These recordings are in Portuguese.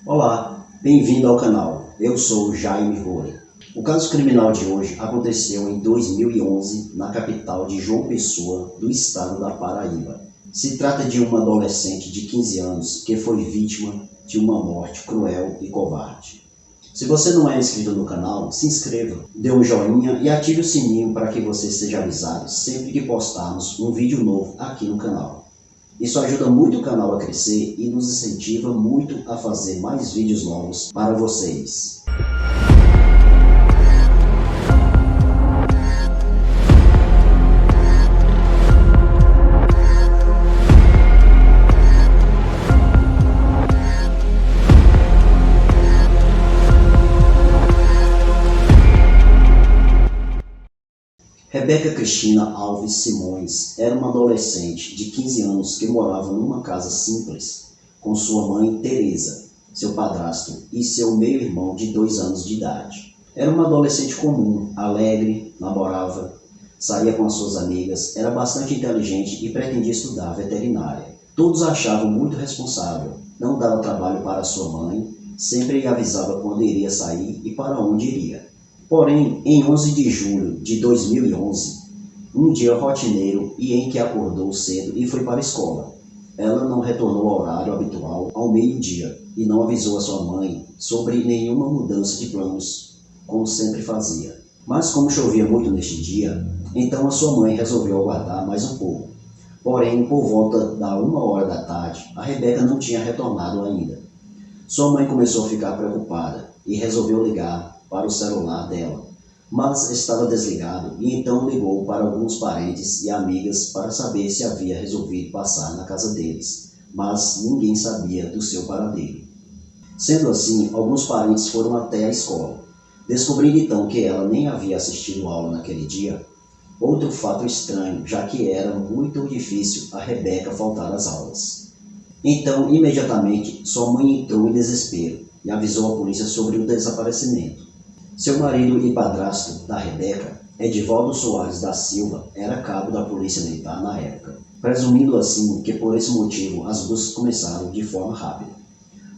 Olá, bem-vindo ao canal. Eu sou Jaime Roure. O caso criminal de hoje aconteceu em 2011 na capital de João Pessoa, do estado da Paraíba. Se trata de uma adolescente de 15 anos que foi vítima de uma morte cruel e covarde. Se você não é inscrito no canal, se inscreva, dê um joinha e ative o sininho para que você seja avisado sempre que postarmos um vídeo novo aqui no canal. Isso ajuda muito o canal a crescer e nos incentiva muito a fazer mais vídeos novos para vocês. Rebeca Cristina Alves Simões era uma adolescente de 15 anos que morava numa casa simples com sua mãe Teresa, seu padrasto e seu meio-irmão de 2 anos de idade. Era uma adolescente comum, alegre, namorava, saía com as suas amigas, era bastante inteligente e pretendia estudar veterinária. Todos a achavam muito responsável, não dava trabalho para sua mãe, sempre avisava quando iria sair e para onde iria. Porém, em 11 de julho de 2011, um dia rotineiro e em que acordou cedo e foi para a escola. Ela não retornou ao horário habitual ao meio-dia e não avisou a sua mãe sobre nenhuma mudança de planos, como sempre fazia. Mas como chovia muito neste dia, então a sua mãe resolveu aguardar mais um pouco. Porém, por volta da 1h da tarde, a Rebeca não tinha retornado ainda. Sua mãe começou a ficar preocupada e resolveu ligar para o celular dela, mas estava desligado e então ligou para alguns parentes e amigas para saber se havia resolvido passar na casa deles, mas ninguém sabia do seu paradeiro. Sendo assim, alguns parentes foram até a escola, descobrindo então que ela nem havia assistido aula naquele dia. Outro fato estranho, já que era muito difícil a Rebeca faltar às aulas. Então, imediatamente, sua mãe entrou em desespero e avisou a polícia sobre o desaparecimento. Seu marido e padrasto da Rebeca, Edivaldo Soares da Silva, era cabo da Polícia Militar na época, presumindo assim que por esse motivo as buscas começaram de forma rápida.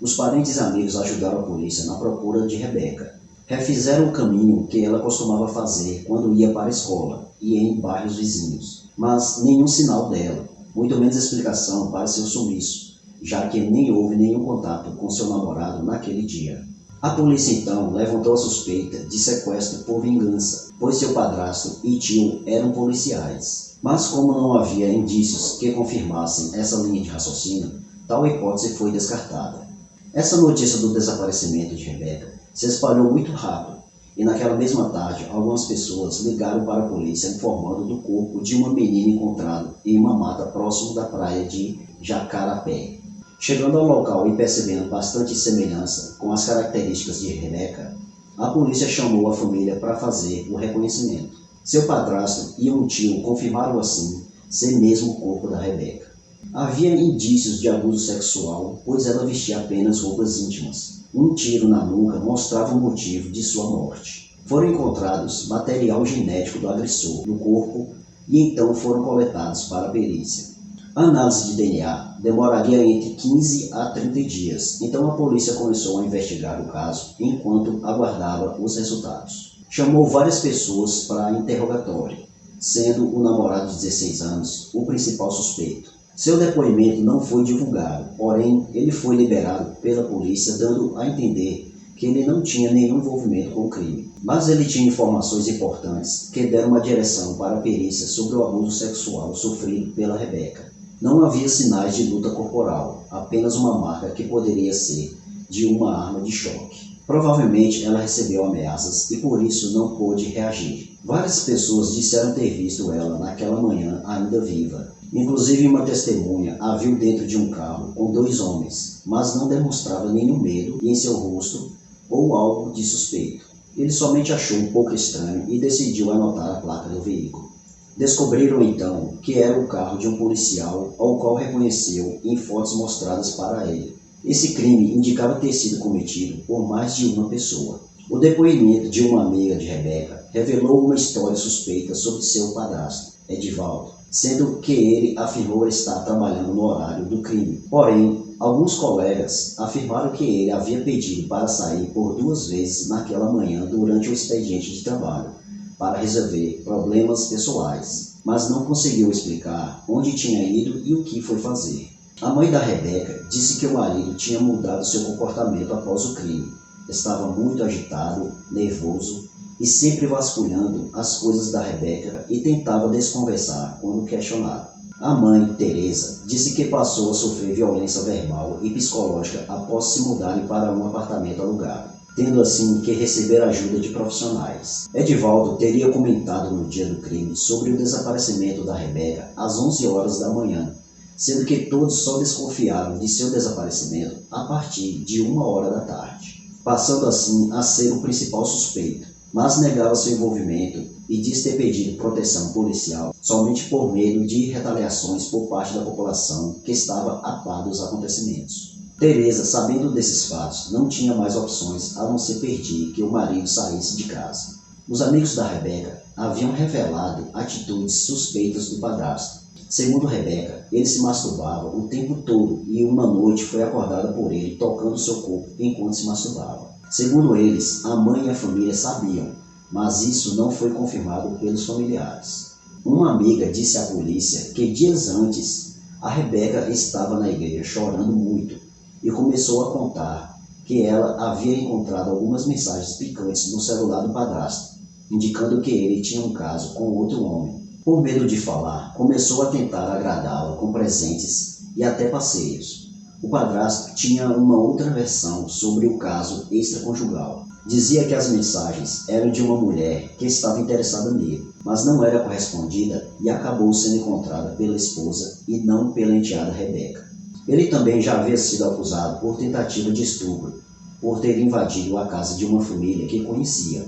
Os parentes e amigos ajudaram a polícia na procura de Rebeca. Refizeram o caminho que ela costumava fazer quando ia para a escola e em bairros vizinhos, mas nenhum sinal dela, muito menos explicação para seu sumiço, já que nem houve nenhum contato com seu namorado naquele dia. A polícia então levantou a suspeita de sequestro por vingança, pois seu padrasto e tio eram policiais. Mas como não havia indícios que confirmassem essa linha de raciocínio, tal hipótese foi descartada. Essa notícia do desaparecimento de Rebeca se espalhou muito rápido, e naquela mesma tarde algumas pessoas ligaram para a polícia informando do corpo de uma menina encontrado em uma mata próximo da praia de Jacarapé. Chegando ao local e percebendo bastante semelhança com as características de Rebeca, a polícia chamou a família para fazer o reconhecimento. Seu padrasto e um tio confirmaram assim ser mesmo o corpo da Rebeca. Havia indícios de abuso sexual, pois ela vestia apenas roupas íntimas. Um tiro na nuca mostrava o motivo de sua morte. Foram encontrados material genético do agressor no corpo e então foram coletados para a perícia. A análise de DNA demoraria entre 15 a 30 dias, então a polícia começou a investigar o caso enquanto aguardava os resultados. Chamou várias pessoas para interrogatório, sendo o namorado de 16 anos o principal suspeito. Seu depoimento não foi divulgado, porém ele foi liberado pela polícia, dando a entender que ele não tinha nenhum envolvimento com o crime. Mas ele tinha informações importantes que deram uma direção para a perícia sobre o abuso sexual sofrido pela Rebeca. Não havia sinais de luta corporal, apenas uma marca que poderia ser de uma arma de choque. Provavelmente ela recebeu ameaças e por isso não pôde reagir. Várias pessoas disseram ter visto ela naquela manhã ainda viva. Inclusive uma testemunha a viu dentro de um carro com 2 homens, mas não demonstrava nenhum medo em seu rosto ou algo de suspeito. Ele somente achou um pouco estranho e decidiu anotar a placa do veículo. Descobriram então que era o carro de um policial, ao qual reconheceu em fotos mostradas para ele. Esse crime indicava ter sido cometido por mais de uma pessoa. O depoimento de uma amiga de Rebeca revelou uma história suspeita sobre seu padrasto, Edivaldo. sendo que ele afirmou estar trabalhando no horário do crime. Porém, alguns colegas afirmaram que ele havia pedido para sair por 2 vezes naquela manhã durante o expediente de trabalho, para resolver problemas pessoais, mas não conseguiu explicar onde tinha ido e o que foi fazer. A mãe da Rebeca disse que o marido tinha mudado seu comportamento após o crime. Estava muito agitado, nervoso e sempre vasculhando as coisas da Rebeca e tentava desconversar quando questionado. A mãe, Teresa, disse que passou a sofrer violência verbal e psicológica após se mudarem para um apartamento alugado, tendo assim que receber ajuda de profissionais. Edivaldo teria comentado no dia do crime sobre o desaparecimento da Rebeca às 11 horas da manhã, sendo que todos só desconfiaram de seu desaparecimento a partir de 1 hora da tarde, passando assim a ser o principal suspeito, mas negava seu envolvimento e diz ter pedido proteção policial somente por medo de retaliações por parte da população que estava a par dos acontecimentos. Teresa, sabendo desses fatos, não tinha mais opções a não ser pedir que o marido saísse de casa. Os amigos da Rebeca haviam revelado atitudes suspeitas do padrasto. Segundo Rebeca, ele se masturbava o tempo todo e uma noite foi acordada por ele tocando seu corpo enquanto se masturbava. Segundo eles, a mãe e a família sabiam, mas isso não foi confirmado pelos familiares. Uma amiga disse à polícia que dias antes a Rebeca estava na igreja chorando muito e começou a contar que ela havia encontrado algumas mensagens picantes no celular do padrasto, indicando que ele tinha um caso com outro homem. Por medo de falar, começou a tentar agradá-la com presentes e até passeios. O padrasto tinha uma outra versão sobre o caso extraconjugal. Dizia que as mensagens eram de uma mulher que estava interessada nele, mas não era correspondida e acabou sendo encontrada pela esposa e não pela enteada Rebeca. Ele também já havia sido acusado por tentativa de estupro, por ter invadido a casa de uma família que conhecia,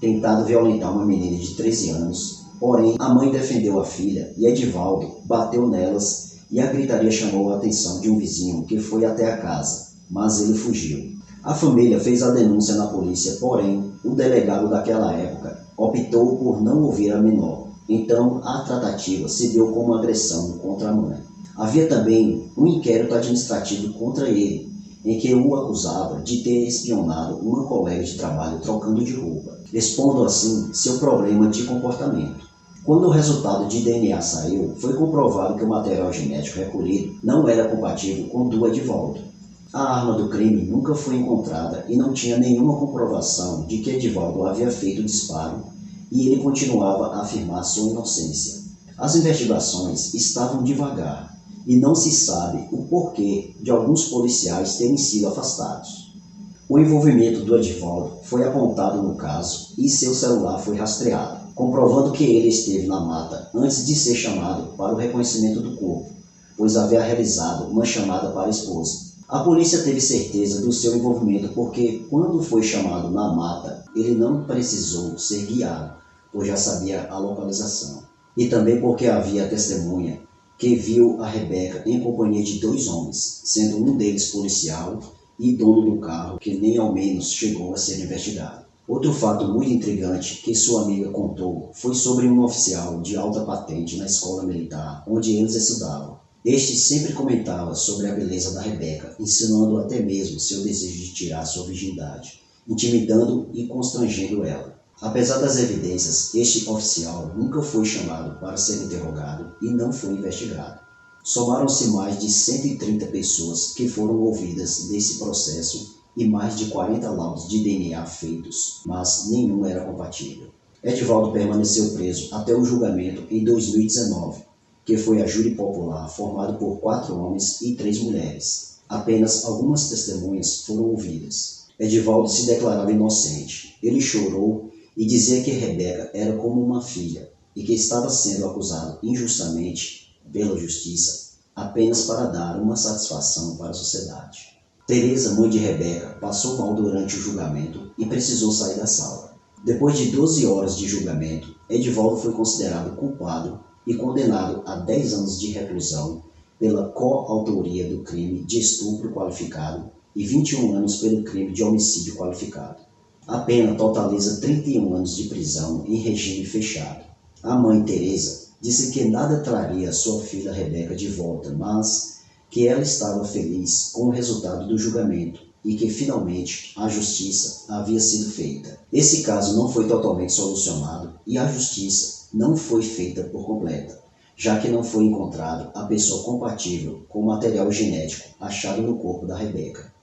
tentado violentar uma menina de 13 anos, porém a mãe defendeu a filha e Edivaldo bateu nelas e a gritaria chamou a atenção de um vizinho que foi até a casa, mas ele fugiu. A família fez a denúncia na polícia, porém, o delegado daquela época optou por não ouvir a menor. Então, a tratativa se deu como agressão contra a mãe. Havia também um inquérito administrativo contra ele, em que o acusava de ter espionado uma colega de trabalho trocando de roupa, expondo assim seu problema de comportamento. Quando o resultado de DNA saiu, foi comprovado que o material genético recolhido não era compatível com o do Edivaldo. A arma do crime nunca foi encontrada e não tinha nenhuma comprovação de que Edivaldo havia feito o disparo, e ele continuava a afirmar sua inocência. As investigações estavam devagar e não se sabe o porquê de alguns policiais terem sido afastados. O envolvimento do Edivaldo foi apontado no caso e seu celular foi rastreado, comprovando que ele esteve na mata antes de ser chamado para o reconhecimento do corpo, pois havia realizado uma chamada para a esposa. A polícia teve certeza do seu envolvimento porque, quando foi chamado na mata, ele não precisou ser guiado, pois já sabia a localização. E também porque havia testemunha que viu a Rebeca em companhia de 2 homens, sendo um deles policial e dono do carro, que nem ao menos chegou a ser investigado. Outro fato muito intrigante que sua amiga contou foi sobre um oficial de alta patente na escola militar onde eles estudavam. Este sempre comentava sobre a beleza da Rebeca, insinuando até mesmo seu desejo de tirar sua virgindade, intimidando e constrangendo ela. Apesar das evidências, este oficial nunca foi chamado para ser interrogado e não foi investigado. Somaram-se mais de 130 pessoas que foram ouvidas nesse processo e mais de 40 laudos de DNA feitos, mas nenhum era compatível. Edivaldo permaneceu preso até o julgamento em 2019, que foi a júri popular formado por 4 homens e 3 mulheres. Apenas algumas testemunhas foram ouvidas. Edivaldo se declarava inocente. Ele chorou e dizia que Rebeca era como uma filha e que estava sendo acusado injustamente pela justiça apenas para dar uma satisfação para a sociedade. Teresa, mãe de Rebeca, passou mal durante o julgamento e precisou sair da sala. Depois de 12 horas de julgamento, Edivaldo foi considerado culpado e condenado a 10 anos de reclusão pela coautoria do crime de estupro qualificado e 21 anos pelo crime de homicídio qualificado. A pena totaliza 31 anos de prisão em regime fechado. A mãe Teresa disse que nada traria sua filha Rebeca de volta, mas que ela estava feliz com o resultado do julgamento e que finalmente a justiça havia sido feita. Esse caso não foi totalmente solucionado e a justiça não foi feita por completa, já que não foi encontrado a pessoa compatível com o material genético achado no corpo da Rebeca.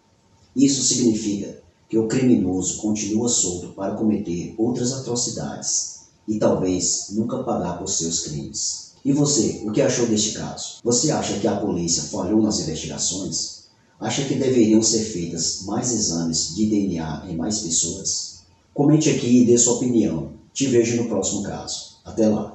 Isso significa que o criminoso continua solto para cometer outras atrocidades e talvez nunca pagar por seus crimes. E você, o que achou deste caso? Você acha que a polícia falhou nas investigações? Acha que deveriam ser feitas mais exames de DNA em mais pessoas? Comente aqui e dê sua opinião. Te vejo no próximo caso. Até lá!